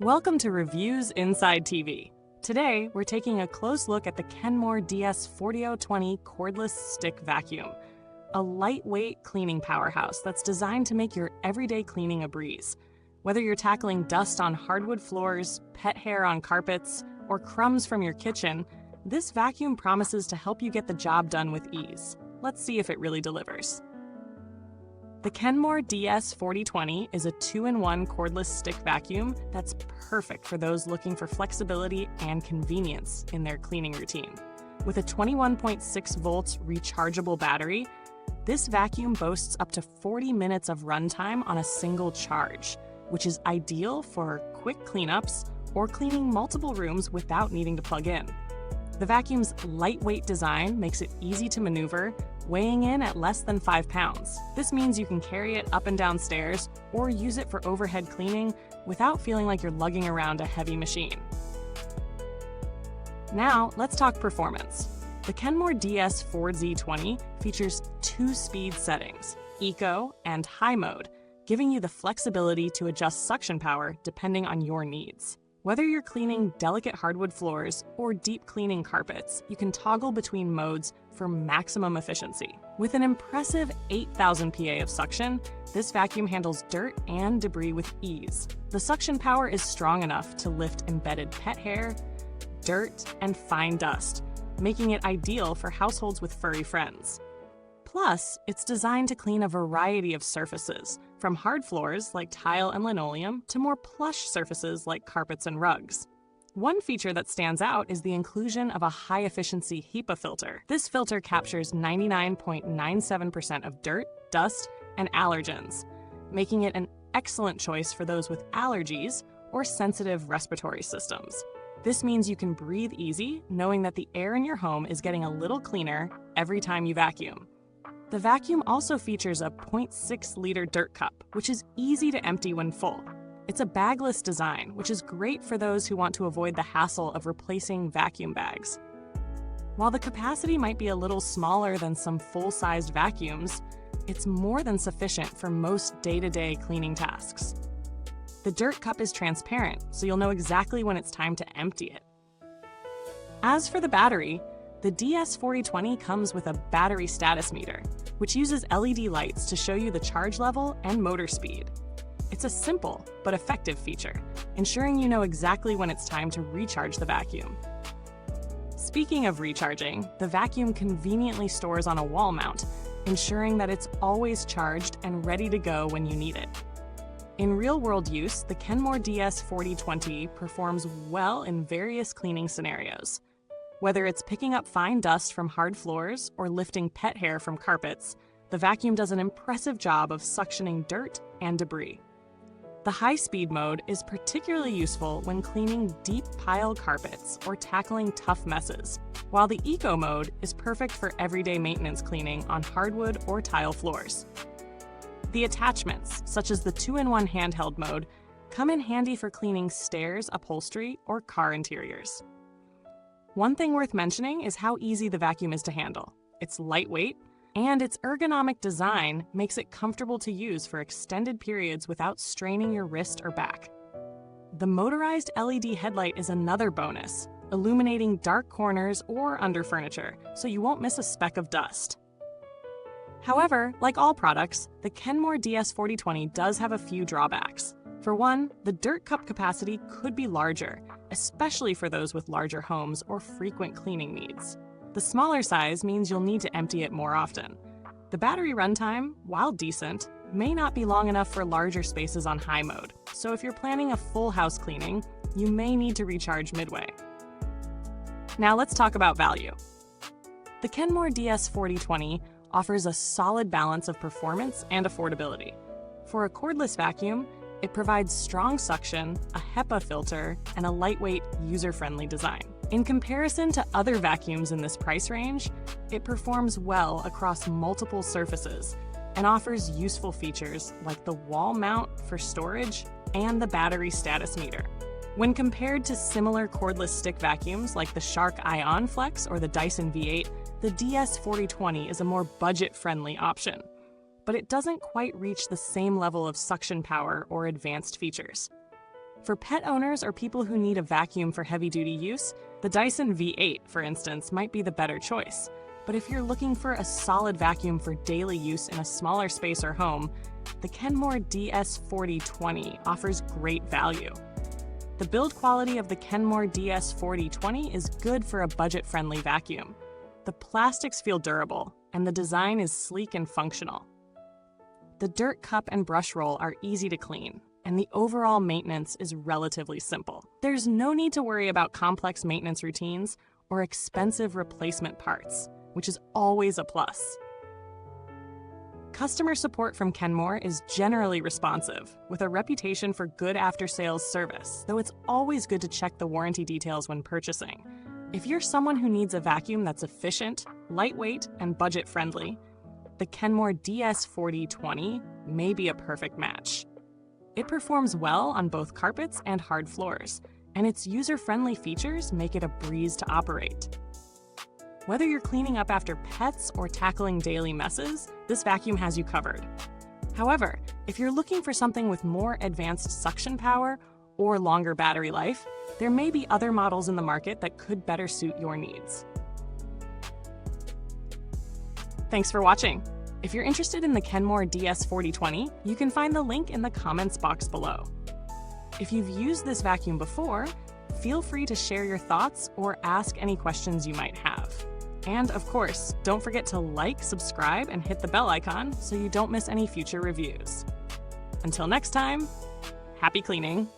Welcome to Reviews Inside TV. Today, we're taking a close look at the Kenmore DS4020 Cordless Stick Vacuum, a lightweight cleaning powerhouse that's designed to make your everyday cleaning a breeze. Whether you're tackling dust on hardwood floors, pet hair on carpets, or crumbs from your kitchen, this vacuum promises to help you get the job done with ease. Let's see if it really delivers. The Kenmore DS4020 is a 2-in-1 cordless stick vacuum that's perfect for those looking for flexibility and convenience in their cleaning routine. With a 21.6 volts rechargeable battery, this vacuum boasts up to 40 minutes of runtime on a single charge, which is ideal for quick cleanups or cleaning multiple rooms without needing to plug in. The vacuum's lightweight design makes it easy to maneuver, weighing in at less than 5 pounds. This means you can carry it up and down stairs or use it for overhead cleaning without feeling like you're lugging around a heavy machine. Now, let's talk performance. The Kenmore DS4020 features 2 speed settings, Eco and High mode, giving you the flexibility to adjust suction power depending on your needs. Whether you're cleaning delicate hardwood floors or deep cleaning carpets, you can toggle between modes for maximum efficiency. With an impressive 8,000 PA of suction, this vacuum handles dirt and debris with ease. The suction power is strong enough to lift embedded pet hair, dirt, and fine dust, making it ideal for households with furry friends. Plus, it's designed to clean a variety of surfaces, from hard floors like tile and linoleum to more plush surfaces like carpets and rugs. One feature that stands out is the inclusion of a high-efficiency HEPA filter. This filter captures 99.97% of dirt, dust, and allergens, making it an excellent choice for those with allergies or sensitive respiratory systems. This means you can breathe easy, knowing that the air in your home is getting a little cleaner every time you vacuum. The vacuum also features a 0.6-liter dirt cup, which is easy to empty when full. It's a bagless design, which is great for those who want to avoid the hassle of replacing vacuum bags. While the capacity might be a little smaller than some full-sized vacuums, it's more than sufficient for most day-to-day cleaning tasks. The dirt cup is transparent, so you'll know exactly when it's time to empty it. As for the battery, the DS4020 comes with a battery status meter, which uses LED lights to show you the charge level and motor speed. It's a simple but effective feature, ensuring you know exactly when it's time to recharge the vacuum. Speaking of recharging, the vacuum conveniently stores on a wall mount, ensuring that it's always charged and ready to go when you need it. In real-world use, the Kenmore DS4020 performs well in various cleaning scenarios. Whether it's picking up fine dust from hard floors or lifting pet hair from carpets, the vacuum does an impressive job of suctioning dirt and debris. The high-speed mode is particularly useful when cleaning deep pile carpets or tackling tough messes, while the Eco mode is perfect for everyday maintenance cleaning on hardwood or tile floors. The attachments, such as the 2-in-1 handheld mode, come in handy for cleaning stairs, upholstery, or car interiors. One thing worth mentioning is how easy the vacuum is to handle. It's lightweight, and its ergonomic design makes it comfortable to use for extended periods without straining your wrist or back. The motorized LED headlight is another bonus, illuminating dark corners or under furniture, so you won't miss a speck of dust. However, like all products, the Kenmore DS4020 does have a few drawbacks. For one, the dirt cup capacity could be larger, especially for those with larger homes or frequent cleaning needs. The smaller size means you'll need to empty it more often. The battery runtime, while decent, may not be long enough for larger spaces on high mode, so if you're planning a full house cleaning, you may need to recharge midway. Now let's talk about value. The Kenmore DS4020 offers a solid balance of performance and affordability. For a cordless vacuum, it provides strong suction, a HEPA filter, and a lightweight, user-friendly design. In comparison to other vacuums in this price range, it performs well across multiple surfaces and offers useful features like the wall mount for storage and the battery status meter. When compared to similar cordless stick vacuums like the Shark Ion Flex or the Dyson V8, the DS4020 is a more budget-friendly option. But it doesn't quite reach the same level of suction power or advanced features. For pet owners or people who need a vacuum for heavy-duty use, the Dyson V8, for instance, might be the better choice. But if you're looking for a solid vacuum for daily use in a smaller space or home, the Kenmore DS4020 offers great value. The build quality of the Kenmore DS4020 is good for a budget-friendly vacuum. The plastics feel durable, and the design is sleek and functional. The dirt cup and brush roll are easy to clean, and the overall maintenance is relatively simple. There's no need to worry about complex maintenance routines or expensive replacement parts, which is always a plus. Customer support from Kenmore is generally responsive, with a reputation for good after-sales service, though it's always good to check the warranty details when purchasing. If you're someone who needs a vacuum that's efficient, lightweight, and budget-friendly, the Kenmore DS4020 may be a perfect match. It performs well on both carpets and hard floors, and its user-friendly features make it a breeze to operate. Whether you're cleaning up after pets or tackling daily messes, this vacuum has you covered. However, if you're looking for something with more advanced suction power or longer battery life, there may be other models in the market that could better suit your needs. Thanks for watching. If you're interested in the Kenmore DS4020, you can find the link in the comments box below. If you've used this vacuum before, feel free to share your thoughts or ask any questions you might have. And of course, don't forget to like, subscribe, and hit the bell icon so you don't miss any future reviews. Until next time, happy cleaning!